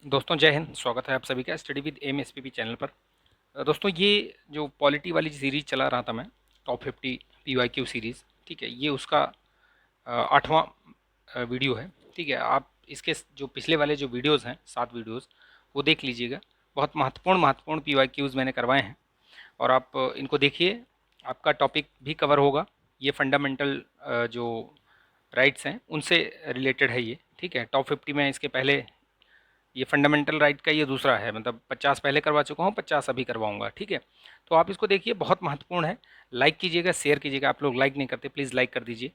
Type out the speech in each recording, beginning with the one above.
दोस्तों जय हिंद। स्वागत है आप सभी का study with M S P P channel पर। दोस्तों ये जो पॉलिटी वाली सीरीज़ चला रहा था मैं, top 50 P Y Q series, ठीक है, ये उसका 8वां वीडियो है। ठीक है, आप इसके जो पिछले वाले जो वीडियोज़ हैं 7 वीडियोज़ वो देख लीजिएगा। बहुत महत्वपूर्ण महत्वपूर्ण पी वाई क्यूज़ मैंने करवाए हैं और आप इनको देखिए, आपका टॉपिक भी कवर होगा। ये फंडामेंटल जो राइट्स हैं उनसे रिलेटेड है ये। ठीक है, टॉप 50 में इसके पहले ये फंडामेंटल राइट का ये दूसरा है, मतलब 50 पहले करवा चुका हूँ, 50 अभी करवाऊंगा। ठीक है, तो आप इसको देखिए, बहुत महत्वपूर्ण है। लाइक कीजिएगा, शेयर कीजिएगा। आप लोग लाइक नहीं करते, प्लीज़ लाइक कर दीजिए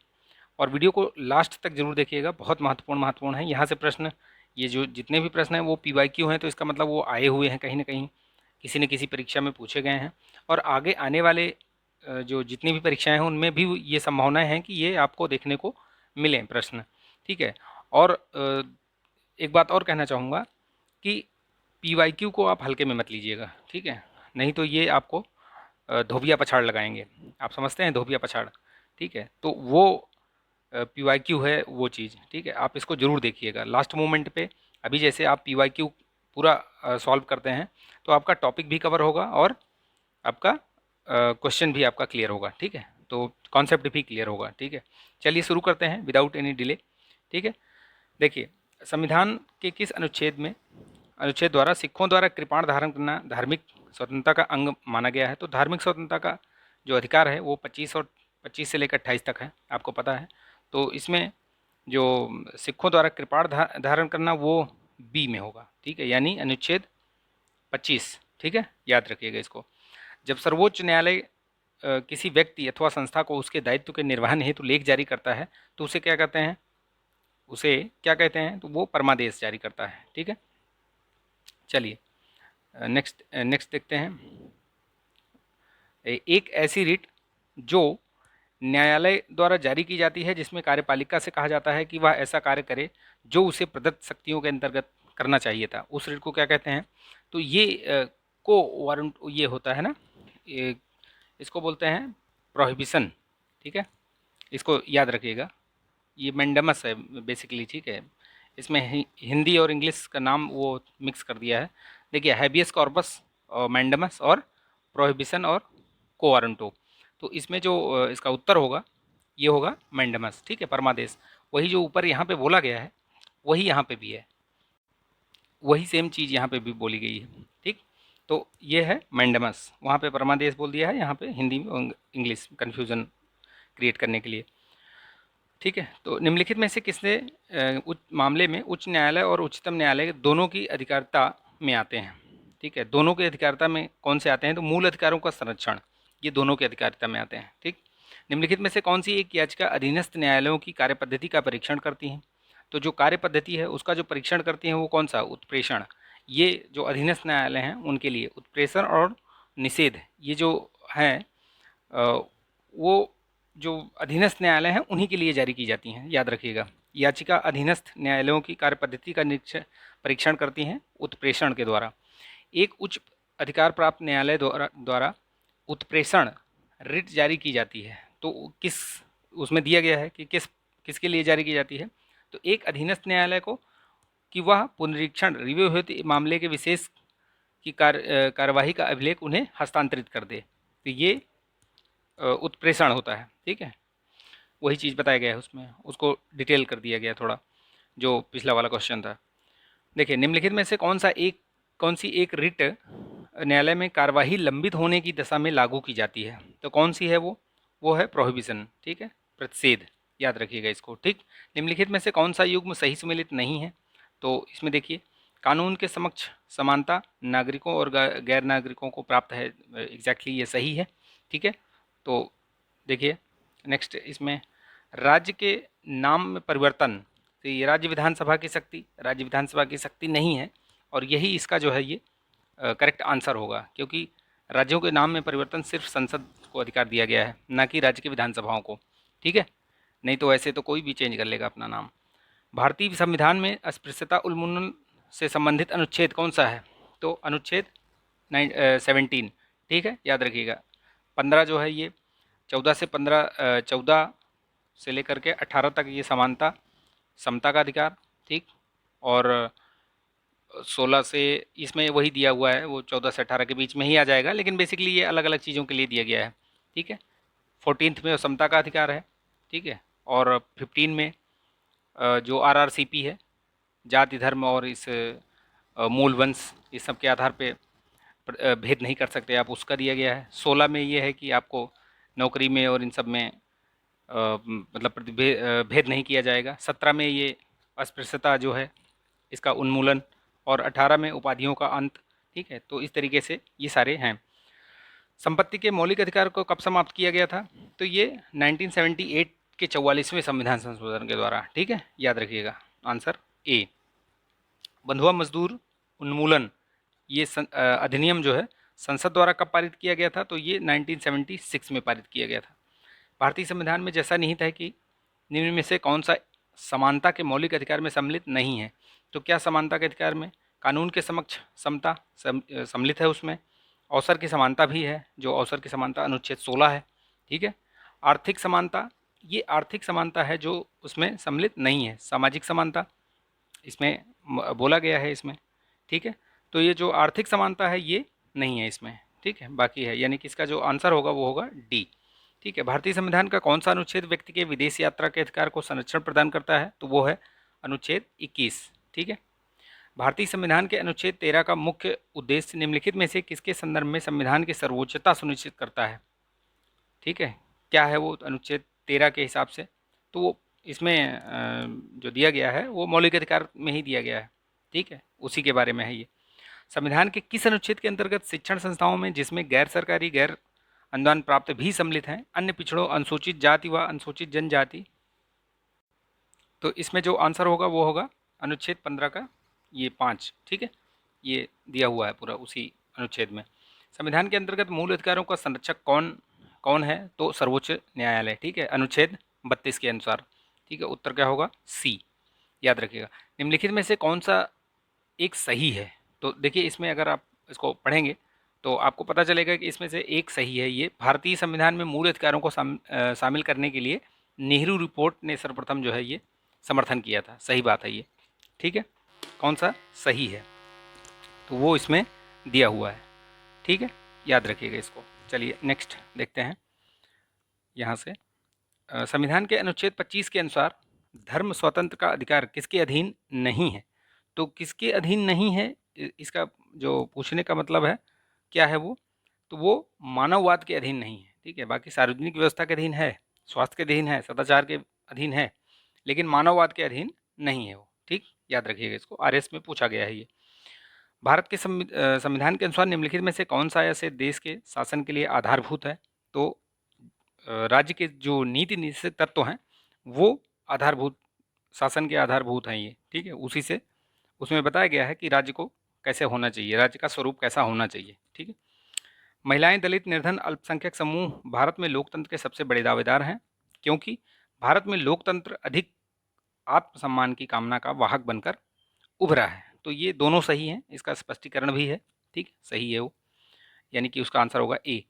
और वीडियो को लास्ट तक जरूर देखिएगा। बहुत महत्वपूर्ण महत्वपूर्ण है। यहाँ से प्रश्न, ये जो जितने भी प्रश्न हैं वो पी वाई क्यू हैं, तो इसका मतलब वो आए हुए हैं कहीं ना कहीं, किसी न किसी परीक्षा में पूछे गए हैं और आगे आने वाले जो जितनी भी परीक्षाएं हैं उनमें भी ये संभावनाएं हैं कि ये आपको देखने को मिलें प्रश्न। ठीक है, और एक बात और कहना चाहूँगा कि पीवाईक्यू को आप हल्के में मत लीजिएगा। ठीक है, नहीं तो ये आपको धोबिया पछाड़ लगाएंगे। आप समझते हैं धोबिया पछाड़? ठीक है, तो वो पीवाईक्यू है वो चीज़। ठीक है, आप इसको ज़रूर देखिएगा लास्ट मोमेंट पे। अभी जैसे आप पीवाईक्यू पूरा सॉल्व करते हैं तो आपका टॉपिक भी कवर होगा और आपका क्वेश्चन भी आपका क्लियर होगा। ठीक है, तो कॉन्सेप्ट भी क्लियर होगा। ठीक है, चलिए शुरू करते हैं विदाउट एनी डिले। ठीक है, देखिए, संविधान के किस अनुच्छेद में, अनुच्छेद द्वारा सिखों द्वारा कृपाण धारण करना धार्मिक स्वतंत्रता का अंग माना गया है? तो धार्मिक स्वतंत्रता का जो अधिकार है वो 25 से लेकर 28 तक है, आपको पता है। तो इसमें जो सिखों द्वारा कृपाण धारण करना वो बी में होगा। ठीक है, यानी अनुच्छेद 25। ठीक है, याद रखिएगा इसको। जब सर्वोच्च न्यायालय किसी व्यक्ति अथवा संस्था को उसके दायित्व के निर्वहन हेतु लेख जारी करता है तो उसे क्या कहते हैं? उसे क्या कहते हैं? तो वो परमादेश जारी करता है। ठीक है, चलिए नेक्स्ट नेक्स्ट देखते हैं। एक ऐसी रिट जो न्यायालय द्वारा जारी की जाती है जिसमें कार्यपालिका से कहा जाता है कि वह ऐसा कार्य करे जो उसे प्रदत्त शक्तियों के अंतर्गत करना चाहिए था, उस रिट को क्या कहते हैं? तो ये को वारंट ये होता है ना, ये इसको बोलते हैं प्रोहिबिशन। ठीक है, इसको याद रखिएगा। ये मैंडमस है बेसिकली। ठीक है, इसमें हिंदी और इंग्लिश का नाम वो मिक्स कर दिया है। देखिए, हैबियस कॉर्पस और मैंडमस और प्रोहिबिशन और कोवारंटो। तो इसमें जो इसका उत्तर होगा ये होगा मैंडमस। ठीक है, परमादेश। वही जो ऊपर यहाँ पे बोला गया है वही यहाँ पे भी है, वही सेम चीज़ यहाँ पे भी बोली गई है। ठीक, तो ये है मैंडमस, वहाँ पे परमादेश बोल दिया है, यहाँ पे हिंदी में इंग्लिश कन्फ्यूज़न क्रिएट करने के लिए। ठीक है, तो निम्नलिखित में से किसने उच्च मामले में उच्च न्यायालय और उच्चतम न्यायालय दोनों की अधिकारिता में आते हैं? ठीक है, दोनों की अधिकारिता में कौन से आते हैं? तो मूल अधिकारों का संरक्षण, ये दोनों की अधिकारिता में आते हैं। ठीक, निम्नलिखित में से कौन सी एक याचिका अधीनस्थ न्यायालयों की कार्यपद्धति का परीक्षण करती है? तो जो कार्य पद्धति है उसका जो परीक्षण करती हैं वो कौन सा? उत्प्रेषण। ये जो अधीनस्थ न्यायालय हैं उनके लिए उत्प्रेषण और निषेध, ये जो हैं वो जो अधीनस्थ न्यायालय हैं उन्हीं के लिए जारी की जाती हैं, याद रखिएगा। याचिका अधीनस्थ न्यायालयों की कार्यपद्धति का परीक्षण करती हैं उत्प्रेषण के द्वारा। एक उच्च अधिकार प्राप्त न्यायालय द्वारा उत्प्रेषण रिट जारी की जाती है तो किस, उसमें दिया गया है कि किसके लिए जारी की जाती है? तो एक अधीनस्थ न्यायालय को कि वह पुनरीक्षण रिव्यू हेतु मामले के विशेष की कार्यवाही का अभिलेख उन्हें हस्तांतरित कर दे, तो ये उत्प्रेषण होता है। ठीक है, वही चीज़ बताया गया है उसमें, उसको डिटेल कर दिया गया थोड़ा, जो पिछला वाला क्वेश्चन था। देखिए, निम्नलिखित में से कौन सी एक रिट न्यायालय में कार्यवाही लंबित होने की दशा में लागू की जाती है? तो कौन सी है वो है प्रोहिबिशन। ठीक है, प्रतिषेध, याद रखिएगा इसको। ठीक, निम्नलिखित में से कौन सा युग्म सही सुमेलित नहीं है? तो इसमें देखिए, कानून के समक्ष समानता नागरिकों और गैर नागरिकों को प्राप्त है, एग्जैक्टली ये सही है। ठीक है, तो देखिए नेक्स्ट, इसमें राज्य के नाम में परिवर्तन, तो ये राज्य विधानसभा की शक्ति, राज्य विधानसभा की शक्ति नहीं है और यही इसका जो है ये करेक्ट आंसर होगा, क्योंकि राज्यों के नाम में परिवर्तन सिर्फ संसद को अधिकार दिया गया है, ना कि राज्य की विधानसभाओं को। ठीक है, नहीं तो ऐसे तो कोई भी चेंज कर लेगा अपना नाम। भारतीय संविधान में अस्पृश्यता उन्मूलन से संबंधित अनुच्छेद कौन सा है? तो अनुच्छेद 17। ठीक है, याद रखिएगा। 15 जो है ये, 14 से लेकर के 18 तक ये समानता समता का अधिकार। ठीक, और 16 से इसमें वही दिया हुआ है, वो 14 से 18 के बीच में ही आ जाएगा, लेकिन बेसिकली ये अलग अलग चीज़ों के लिए दिया गया है। ठीक है। 14th में समता का अधिकार है। ठीक है। और 15 में जो RRCP है, जाति धर्म और इस मूल वंश, इस सब के आधार पे भेद नहीं कर सकते आप, उसका दिया गया है। 16 में ये है कि आपको नौकरी में और इन सब में मतलब भेद नहीं किया जाएगा। 17 में ये अस्पृश्यता जो है इसका उन्मूलन, और 18 में उपाधियों का अंत। ठीक है। तो इस तरीके से ये सारे हैं। संपत्ति के मौलिक अधिकार को कब समाप्त किया गया था? तो ये 1978 के 44वें संविधान संशोधन के द्वारा। ठीक है, याद रखिएगा। Answer A. बंधुआ मजदूर उन्मूलन, ये अधिनियम जो है संसद द्वारा कब पारित किया गया था? तो ये 1976 में पारित किया गया था। भारतीय संविधान में जैसा निहित है कि निम्न में से कौन सा समानता के मौलिक अधिकार में सम्मिलित नहीं है? तो क्या समानता के अधिकार में कानून के समक्ष समता सम्मिलित है? उसमें अवसर की समानता भी है, जो अवसर की समानता अनुच्छेद 16 है। ठीक है। आर्थिक समानता, ये आर्थिक समानता है जो उसमें सम्मिलित नहीं है। सामाजिक समानता इसमें बोला गया है इसमें। ठीक है। तो ये जो आर्थिक समानता है ये नहीं है इसमें। ठीक है, बाकी है, यानी कि इसका जो आंसर होगा वो होगा डी। ठीक है। भारतीय संविधान का कौन सा अनुच्छेद व्यक्ति के विदेश यात्रा के अधिकार को संरक्षण प्रदान करता है? तो वो है अनुच्छेद 21। ठीक है। भारतीय संविधान के अनुच्छेद 13 का मुख्य उद्देश्य निम्नलिखित में से किसके संदर्भ में संविधान की सर्वोच्चता सुनिश्चित करता है? ठीक है, क्या है वो अनुच्छेद 13 के हिसाब से? तो वो इसमें जो दिया गया है वो मौलिक अधिकार में ही दिया गया है। ठीक है, उसी के बारे में है ये। संविधान के किस अनुच्छेद के अंतर्गत शिक्षण संस्थाओं में, जिसमें गैर सरकारी गैर अनुदान प्राप्त भी सम्मिलित हैं, अन्य पिछड़ों, अनुसूचित जाति व अनुसूचित जनजाति? तो इसमें जो आंसर होगा वो होगा अनुच्छेद 15 का ये 5। ठीक है, ये दिया हुआ है पूरा उसी अनुच्छेद में। संविधान के अंतर्गत मूल अधिकारों का संरक्षक कौन कौन है? तो सर्वोच्च न्यायालय। ठीक है, अनुच्छेद 32 के अनुसार। ठीक है, उत्तर क्या होगा? सी। याद रखिएगा। निम्नलिखित में से कौन सा एक सही है? तो देखिए, इसमें अगर आप इसको पढ़ेंगे तो आपको पता चलेगा कि इसमें से एक सही है। ये भारतीय संविधान में मूल अधिकारों को शामिल करने के लिए नेहरू रिपोर्ट ने सर्वप्रथम जो है ये समर्थन किया था। सही बात है ये। ठीक है, कौन सा सही है? तो वो इसमें दिया हुआ है। ठीक है, याद रखिएगा इसको। चलिए नेक्स्ट देखते हैं यहाँ से। संविधान के अनुच्छेद 25 के अनुसार धर्म स्वतंत्र का अधिकार किसके अधीन नहीं है? तो किसके अधीन नहीं है, इसका जो पूछने का मतलब है क्या है वो? तो वो मानववाद के अधीन नहीं है। ठीक है, बाकी सार्वजनिक व्यवस्था के अधीन है, स्वास्थ्य के अधीन है, सदाचार के अधीन है, लेकिन मानववाद के अधीन नहीं है वो। ठीक, याद रखिएगा इसको, RS में पूछा गया है ये। भारत के संविधान के अनुसार निम्नलिखित में से कौन सा ऐसे देश के शासन के लिए आधारभूत है? तो राज्य के जो नीति निषेध तत्व हैं वो आधारभूत, शासन के आधारभूत हैं ये। ठीक है, उसी से उसमें बताया गया है कि राज्य को कैसे होना चाहिए, राज्य का स्वरूप कैसा होना चाहिए। ठीक है। महिलाएं, दलित, निर्धन, अल्पसंख्यक समूह भारत में लोकतंत्र के सबसे बड़े दावेदार हैं, क्योंकि भारत में लोकतंत्र अधिक आत्मसम्मान की कामना का वाहक बनकर उभरा है। तो ये दोनों सही हैं, इसका स्पष्टीकरण भी है। ठीक, सही है वो, यानी कि उसका आंसर होगा ए।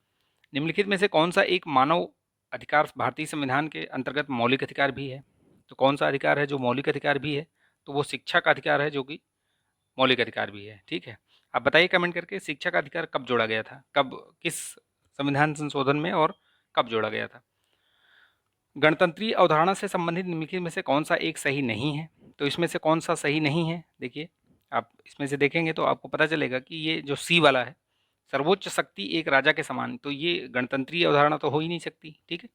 निम्नलिखित में से कौन सा एक मानव अधिकार भारतीय संविधान के अंतर्गत मौलिक अधिकार भी है? तो कौन सा अधिकार है जो मौलिक अधिकार भी है? तो वो शिक्षा का अधिकार है, जो कि मौलिक अधिकार भी है। ठीक है, आप बताइए कमेंट करके, शिक्षा का अधिकार कब जोड़ा गया था, कब, किस संविधान संशोधन में और कब जोड़ा गया था? गणतंत्रीय अवधारणा से संबंधित निम्नलिखित में से कौन सा एक सही नहीं है? तो इसमें से कौन सा सही नहीं है? देखिए, आप इसमें से देखेंगे तो आपको पता चलेगा कि ये जो सी वाला है, सर्वोच्च शक्ति एक राजा के समान, तो ये गणतंत्रीय अवधारणा तो हो ही नहीं सकती। ठीक है।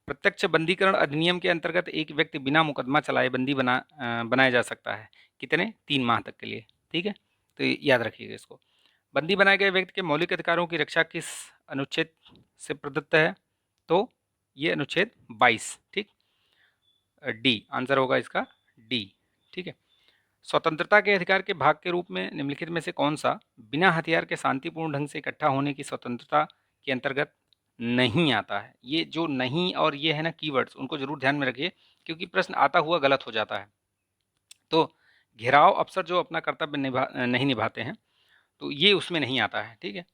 प्रत्यक्ष बंदीकरण अधिनियम के अंतर्गत एक व्यक्ति बिना मुकदमा चलाए बंदी बनाया जा सकता है, कितने? 3 माह तक के लिए। ठीक है, तो याद रखिएगा इसको। बंदी बनाए गए व्यक्ति के मौलिक अधिकारों की रक्षा किस अनुच्छेद से प्रदत्त है? तो ये अनुच्छेद 22। ठीक, डी आंसर होगा इसका, डी। ठीक है। स्वतंत्रता के अधिकार के भाग के रूप में निम्नलिखित में से कौन सा बिना हथियार के शांतिपूर्ण ढंग से इकट्ठा होने की स्वतंत्रता के अंतर्गत नहीं आता है? ये जो नहीं और ये है ना कीवर्ड्स, उनको जरूर ध्यान में रखिए, क्योंकि प्रश्न आता हुआ गलत हो जाता है। तो घेराव अफसर जो अपना कर्तव्य नहीं निभाते हैं, तो ये उसमें नहीं आता है। ठीक है।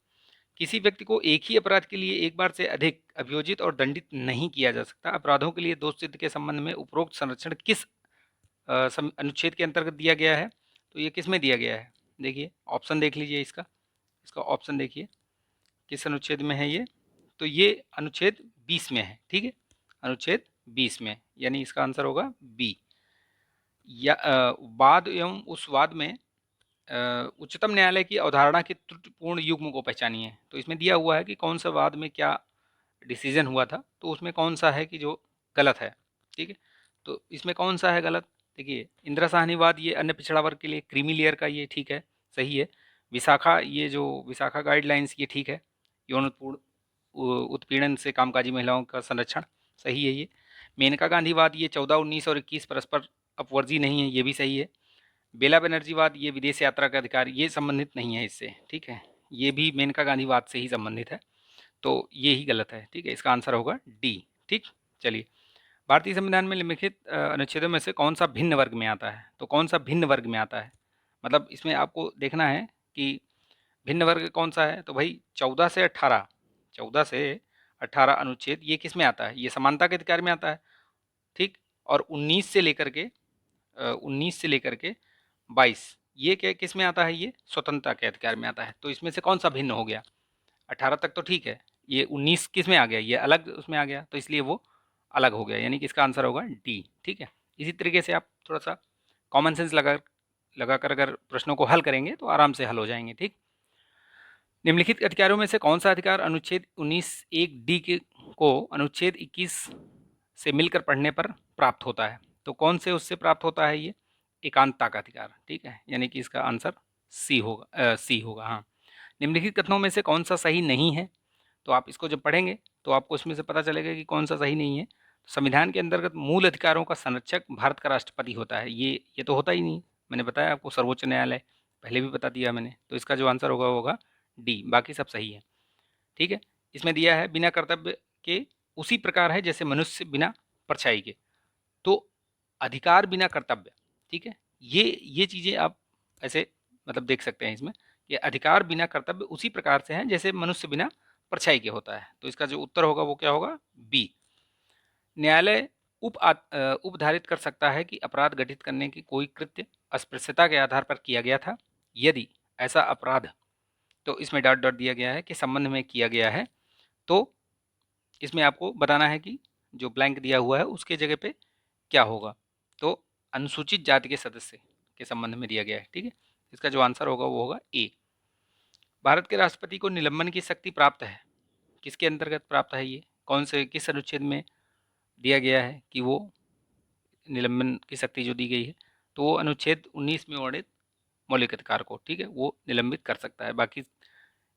किसी व्यक्ति को एक ही अपराध के लिए एक बार से अधिक अभियोजित और दंडित नहीं किया जा सकता। अपराधों के लिए दोष सिद्ध के संबंध में उपरोक्त संरक्षण किस अनुच्छेद के अंतर्गत दिया गया है? तो ये किस में दिया गया है? देखिए ऑप्शन देख लीजिए इसका, इसका ऑप्शन देखिए किस अनुच्छेद में है ये, तो ये अनुच्छेद 20 में है, ठीक है, अनुच्छेद 20 में, यानी इसका आंसर होगा बी। या वाद एवं उस वाद में उच्चतम न्यायालय की अवधारणा की त्रुटिपूर्ण युग्म को पहचानिए। तो इसमें दिया हुआ है कि कौन सा वाद में क्या डिसीजन हुआ था, तो उसमें कौन सा है कि जो गलत है, ठीक है। तो इसमें कौन सा है गलत, देखिए इंदिरा साहनीवाद ये अन्य पिछड़ा वर्ग के लिए, क्रीमी लेयर का ये ठीक है, सही है। विशाखा, ये जो विशाखा गाइडलाइंस ये ठीक है, यौन उत्पीड़न से कामकाजी महिलाओं का संरक्षण, सही है ये। मेनका गांधीवाद ये 14, 19 और 21 परस्पर अपवर्जी नहीं है, ये भी सही है। बेला बनर्जीवाद ये विदेश यात्रा का अधिकार, ये संबंधित नहीं है इससे, ठीक है, ये भी मेनका गांधीवाद से ही संबंधित है, तो ये ही गलत है, ठीक है, इसका आंसर होगा डी। ठीक, चलिए, भारतीय संविधान में निम्नलिखित अनुच्छेदों में से कौन सा भिन्न वर्ग में आता है, तो कौन सा भिन्न वर्ग में आता है, मतलब इसमें आपको देखना है कि भिन्न वर्ग कौन सा है, तो भाई 14 से 18, 14 से 18 अनुच्छेद ये किस में आता है, ये समानता के अधिकार में आता है, ठीक। और 19 से लेकर के 19 से लेकर के 22 ये क्या किस में आता है, ये स्वतंत्रता के अधिकार में आता है। तो इसमें से कौन सा भिन्न हो गया, 18 तक तो ठीक है, ये 19 किस में आ गया, ये अलग उसमें आ गया, तो इसलिए वो अलग हो गया, यानी कि इसका आंसर होगा डी, ठीक है। इसी तरीके से आप थोड़ा सा कॉमन सेंस लगाकर अगर प्रश्नों को हल करेंगे तो आराम से हल हो जाएंगे, ठीक। निम्नलिखित अधिकारों में से कौन सा अधिकार अनुच्छेद 19(1)(d) को अनुच्छेद 21 से मिलकर पढ़ने पर प्राप्त होता है, तो कौन से उससे प्राप्त होता है, ये एकांतता का अधिकार, ठीक है, यानी कि इसका आंसर सी होगा, सी होगा, हाँ। निम्नलिखित कथनों में से कौन सा सही नहीं है, तो आप इसको जब पढ़ेंगे तो आपको इसमें से पता चलेगा कि कौन सा सही नहीं है। संविधान के अंतर्गत मूल अधिकारों का संरक्षक भारत का राष्ट्रपति होता है, ये तो होता ही नहीं, मैंने बताया आपको, सर्वोच्च न्यायालय पहले भी बता दिया मैंने, तो इसका जो आंसर होगा वो होगा डी, बाकी सब सही है, ठीक है। इसमें दिया है बिना कर्तव्य के उसी प्रकार है जैसे मनुष्य बिना परछाई के, तो अधिकार बिना कर्तव्य, ठीक है, ये चीज़ें आप ऐसे मतलब देख सकते हैं इसमें कि अधिकार बिना कर्तव्य उसी प्रकार से हैं जैसे मनुष्य बिना परछाई के होता है, तो इसका जो उत्तर होगा वो क्या होगा, बी। न्यायालय उपधारित कर सकता है कि अपराध घटित करने की कोई कृत्य अस्पृश्यता के आधार पर किया गया था, यदि ऐसा अपराध, तो इसमें डॉट डॉट दिया गया है कि संबंध में किया गया है, तो इसमें आपको बताना है कि जो ब्लैंक दिया हुआ है उसके जगह पे क्या होगा, तो अनुसूचित जाति के सदस्य के संबंध में दिया गया है, ठीक है। इसका जो आंसर होगा वो होगा ए। भारत के राष्ट्रपति को निलंबन की शक्ति प्राप्त है, किसके अंतर्गत प्राप्त है, ये कौन से किस अनुच्छेद में दिया गया है कि वो निलंबन की शक्ति जो दी गई है, तो वो अनुच्छेद 19 में वर्णित मौलिक अधिकार को, ठीक है, वो निलंबित कर सकता है, बाकी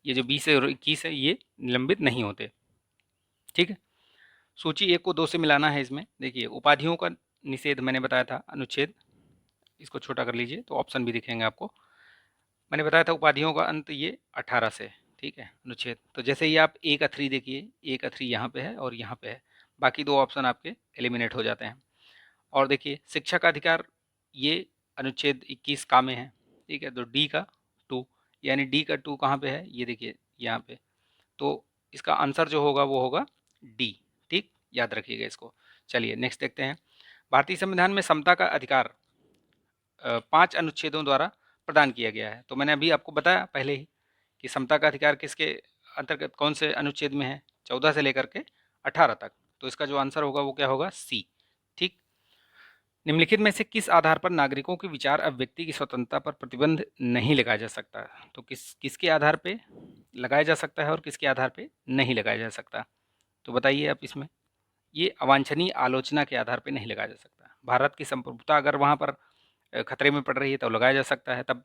ये जो 20 और 21 है ये निलंबित नहीं होते, ठीक है। सूची 1 को 2 से मिलाना है, इसमें देखिए उपाधियों का निषेध मैंने बताया था अनुच्छेद, इसको छोटा कर लीजिए तो ऑप्शन भी दिखेंगे आपको, मैंने बताया था उपाधियों का अंत ये 18 से, ठीक है, अनुच्छेद, तो जैसे ही आप ए का 3 देखिए, ए का 3 यहाँ पे है और यहाँ पे है, बाकी दो ऑप्शन आपके एलिमिनेट हो जाते हैं। और देखिए शिक्षा का अधिकार ये अनुच्छेद 21 का में है, ठीक है, तो डी का 2, यानी डी का 2 कहाँ पे है, ये देखिए यहाँ पे, तो इसका आंसर जो होगा वो होगा डी, ठीक, याद रखिएगा इसको। चलिए नेक्स्ट देखते हैं, भारतीय संविधान में समता का अधिकार 5 अनुच्छेदों द्वारा प्रदान किया गया है, तो मैंने अभी आपको बताया पहले ही कि समता का अधिकार किसके अंतर्गत कौन से अनुच्छेद में है, 14 से लेकर के 18 तक, तो इसका जो आंसर होगा वो क्या होगा, सी, ठीक। निम्नलिखित में से किस आधार पर नागरिकों के विचार अभिव्यक्ति की स्वतंत्रता पर प्रतिबंध नहीं लगाया जा सकता, तो किसके आधार पे लगाया जा सकता है और किसके आधार पे नहीं लगाया जा सकता, तो बताइए आप इसमें, ये अवांछनीय आलोचना के आधार पे नहीं लगाया जा सकता। भारत की संप्रभुता अगर वहाँ पर खतरे में पड़ रही है तो लगाया जा सकता है, तब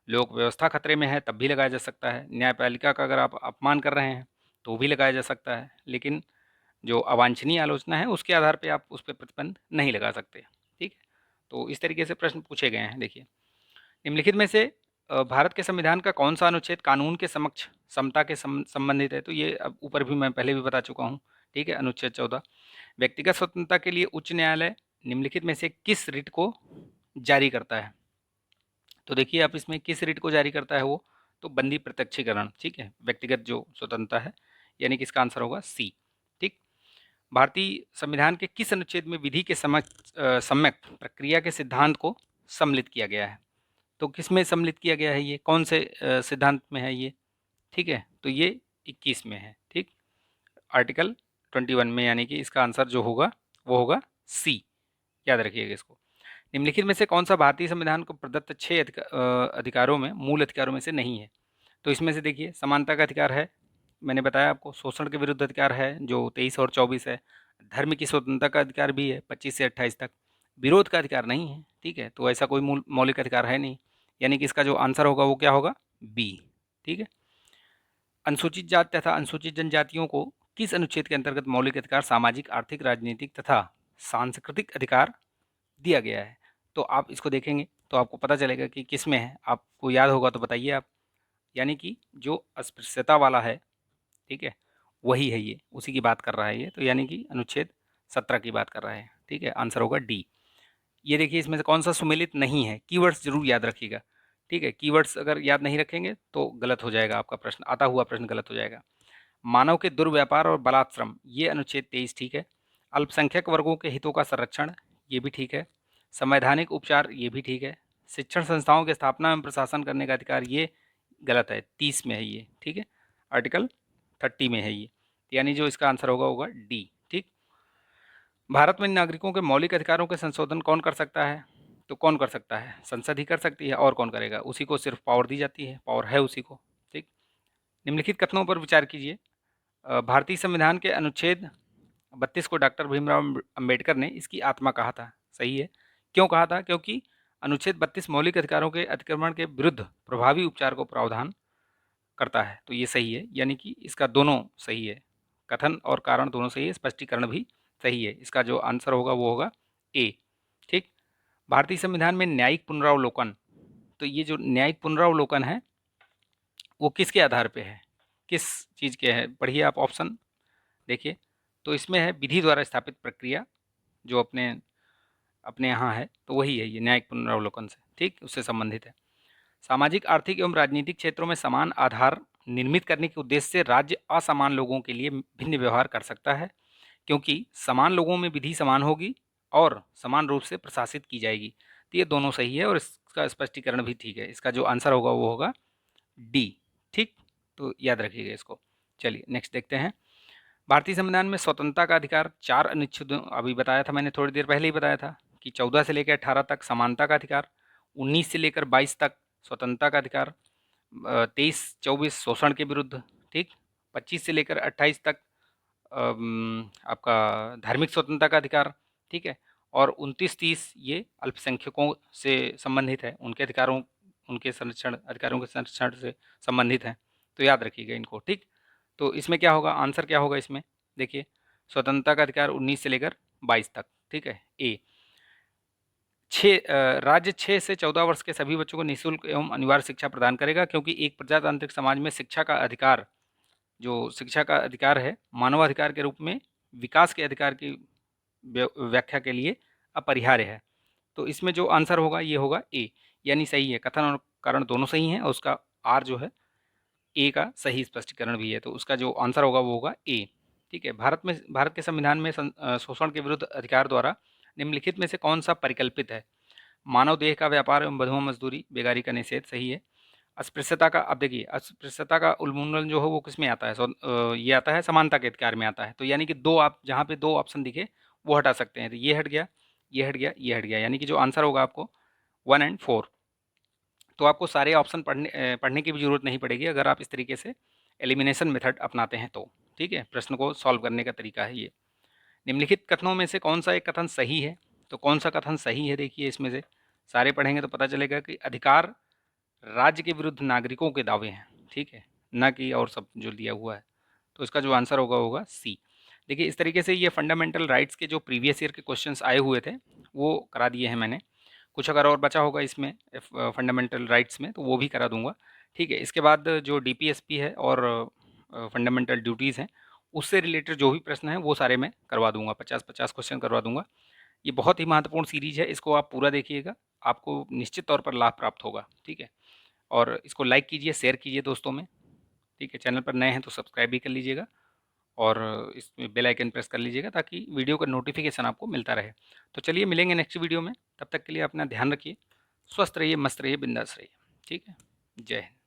लोक व्यवस्था खतरे में है तब भी लगाया जा सकता है, न्यायपालिका का अगर आप अपमान कर रहे हैं तो भी लगाया जा सकता है, लेकिन जो अवांछनीय आलोचना है उसके आधार पे आप उस पर प्रतिबंध नहीं लगा सकते, ठीक है। तो इस तरीके से प्रश्न पूछे गए हैं। देखिए निम्नलिखित में से भारत के संविधान का कौन सा अनुच्छेद कानून के समक्ष समता के संबंधित है, तो ये अब ऊपर भी मैं पहले भी बता चुका हूँ, ठीक है, अनुच्छेद 14। व्यक्तिगत स्वतंत्रता के लिए उच्च न्यायालय निम्नलिखित में से किस रिट को जारी करता है, तो देखिए आप इसमें किस रिट को जारी करता है वो, तो बंदी प्रत्यक्षीकरण, ठीक है, व्यक्तिगत जो स्वतंत्रता है, यानी कि इसका आंसर होगा सी, ठीक। भारतीय संविधान के किस अनुच्छेद में विधि के सम्यक प्रक्रिया के सिद्धांत को सम्मिलित किया गया है, तो किस में सम्मिलित किया गया है, ये कौन से सिद्धांत में है ये? ठीक है, तो ये 21 में है। ठीक, आर्टिकल 21 में, यानी कि इसका आंसर जो होगा वो होगा सी। याद रखिएगा इसको। निम्नलिखित में से कौन सा भारतीय संविधान को प्रदत्त 6 अधिकारों में, मूल अधिकारों में से नहीं है? तो इसमें से देखिए, समानता का अधिकार है, मैंने बताया आपको। शोषण के विरुद्ध अधिकार है जो 23 और 24 है। धर्म की स्वतंत्रता का अधिकार भी है 25 से 28 तक। विरोध का अधिकार नहीं है। ठीक है, तो ऐसा कोई मूल मौलिक अधिकार है नहीं, यानी कि इसका जो आंसर होगा वो क्या होगा? बी। ठीक है। अनुसूचित जाति तथा अनुसूचित जनजातियों को किस अनुच्छेद के अंतर्गत मौलिक अधिकार, सामाजिक, आर्थिक, राजनीतिक तथा सांस्कृतिक अधिकार दिया गया है? तो आप इसको देखेंगे तो आपको पता चलेगा कि किस में है। आपको याद होगा तो बताइए आप। यानी कि जो अस्पृश्यता वाला है, ठीक है, वही है ये, उसी की बात कर रहा है ये। तो यानी कि अनुच्छेद 17 की बात कर रहा है। ठीक है, आंसर होगा डी। ये देखिए, इसमें से कौन सा सुमेलित नहीं है? कीवर्ड्स जरूर याद रखिएगा। ठीक है, कीवर्ड्स अगर याद नहीं रखेंगे तो गलत हो जाएगा, आपका प्रश्न, आता हुआ प्रश्न गलत हो जाएगा। मानव के दुर्व्यापार और बलात्श्रम, ये अनुच्छेद 23 ठीक है। अल्पसंख्यक वर्गों के हितों का संरक्षण, ये भी ठीक है। संवैधानिक उपचार, ये भी ठीक है। शिक्षण संस्थाओं की स्थापना एवं प्रशासन करने का अधिकार, ये गलत है, 30 में है ये। ठीक है, आर्टिकल 30 में है ये, यानी जो इसका आंसर होगा होगा डी। ठीक। भारत में नागरिकों के मौलिक अधिकारों के संशोधन कौन कर सकता है? तो कौन कर सकता है? संसद ही कर सकती है, और कौन करेगा? उसी को सिर्फ पावर दी जाती है, पावर है उसी को। ठीक। निम्नलिखित कथनों पर विचार कीजिए। भारतीय संविधान के अनुच्छेद 32 को डॉक्टर भीमराव अंबेडकर ने इसकी आत्मा कहा था। सही है। क्यों कहा था? क्योंकि अनुच्छेद 32 मौलिक अधिकारों के अतिक्रमण के विरुद्ध प्रभावी उपचार को प्रावधान करता है। तो ये सही है, यानी कि इसका दोनों सही है, कथन और कारण दोनों सही है, स्पष्टीकरण भी सही है। इसका जो आंसर होगा वो होगा ए। ठीक। भारतीय संविधान में न्यायिक पुनरावलोकन, तो ये जो न्यायिक पुनरावलोकन है वो किसके आधार पे है, किस चीज़ के है? पढ़िए आप ऑप्शन देखिए। तो इसमें है विधि द्वारा स्थापित प्रक्रिया, जो अपने अपने यहाँ है, तो वही है ये न्यायिक पुनरावलोकन से, ठीक, उससे संबंधित है। सामाजिक, आर्थिक एवं राजनीतिक क्षेत्रों में समान आधार निर्मित करने के उद्देश्य से राज्य असमान लोगों के लिए भिन्न व्यवहार कर सकता है, क्योंकि समान लोगों में विधि समान होगी और समान रूप से प्रशासित की जाएगी। तो ये दोनों सही है और इसका स्पष्टीकरण भी ठीक है। इसका जो आंसर होगा वो होगा डी। ठीक, तो याद रखिएगा इसको। चलिए नेक्स्ट देखते हैं। भारतीय संविधान में स्वतंत्रता का अधिकार 4 अनुच्छेदों, अभी बताया था मैंने, थोड़ी देर पहले ही बताया था कि 14 से लेकर 18 तक समानता का अधिकार, 19 से लेकर 22 तक स्वतंत्रता का अधिकार, 23-24 शोषण के विरुद्ध, ठीक, 25 से लेकर 28 तक आपका धार्मिक स्वतंत्रता का अधिकार, ठीक है, और 29-30 ये अल्पसंख्यकों से संबंधित है, उनके अधिकारों, उनके संरक्षण, अधिकारों के संरक्षण से संबंधित है। तो याद रखिएगा इनको। ठीक, तो इसमें क्या होगा, आंसर क्या होगा इसमें? देखिए, स्वतंत्रता का अधिकार 19 से लेकर 22 तक, ठीक है, ए। राज्य 6 से 14 वर्ष के सभी बच्चों को निःशुल्क एवं अनिवार्य शिक्षा प्रदान करेगा, क्योंकि एक प्रजातांत्रिक समाज में शिक्षा का अधिकार, जो शिक्षा का अधिकार है, मानवाधिकार के रूप में विकास के अधिकार की व्याख्या के लिए अपरिहार्य है। तो इसमें जो आंसर होगा ये होगा ए, यानी सही है। कथन और कारण दोनों सही हैं और उसका आर जो है ए का सही स्पष्टीकरण भी है। तो उसका जो आंसर होगा वो होगा ए। ठीक है। भारत के संविधान में शोषण के विरुद्ध अधिकार द्वारा निम्नलिखित में से कौन सा परिकल्पित है? मानव देह का व्यापार एवं बंधुआ मजदूरी, बेगारी का निषेध, सही है। अस्पृश्यता का, अब देखिए, अस्पृश्यता का उन्मूलन जो है वो किस में आता है? ये आता है समानता के अधिकार में आता है। तो यानी कि दो, आप जहाँ पे दो ऑप्शन दिखे वो हटा सकते हैं। तो ये हट गया, ये हट गया, ये हट गया, यानी कि जो आंसर होगा आपको 1 और 4। तो आपको सारे ऑप्शन पढ़ने की भी जरूरत नहीं पड़ेगी अगर आप इस तरीके से एलिमिनेशन मेथड अपनाते हैं तो। ठीक है, प्रश्न को सॉल्व करने का तरीका है ये। निम्नलिखित कथनों में से कौन सा एक कथन सही है? तो कौन सा कथन सही है? देखिए, इसमें से सारे पढ़ेंगे तो पता चलेगा कि अधिकार राज्य के विरुद्ध नागरिकों के दावे हैं, ठीक है, ना कि और सब जो दिया हुआ है। तो इसका जो आंसर होगा होगा सी। देखिए, इस तरीके से ये फंडामेंटल राइट्स के जो प्रीवियस ईयर के क्वेश्चंस आए हुए थे वो करा दिए हैं मैंने। कुछ अगर और बचा होगा इसमें फंडामेंटल राइट्स में तो वो भी करा दूंगा। ठीक है, इसके बाद जो डीपीएसपी है और फंडामेंटल ड्यूटीज़ हैं उससे रिलेटेड जो भी प्रश्न हैं वो सारे मैं करवा दूंगा, 50-50 क्वेश्चन करवा दूंगा। ये बहुत ही महत्वपूर्ण सीरीज है, इसको आप पूरा देखिएगा, आपको निश्चित तौर पर लाभ प्राप्त होगा। ठीक है, और इसको लाइक कीजिए, शेयर कीजिए दोस्तों में। ठीक है, चैनल पर नए हैं तो सब्सक्राइब भी कर लीजिएगा और इसमें बेल आइकन प्रेस कर लीजिएगा ताकि वीडियो का नोटिफिकेशन आपको मिलता रहे। तो चलिए मिलेंगे नेक्स्ट वीडियो में, तब तक के लिए अपना ध्यान रखिए। स्वस्थ रहिए, मस्त रहिए, बिंदास रहिए। ठीक है, जय हिंद।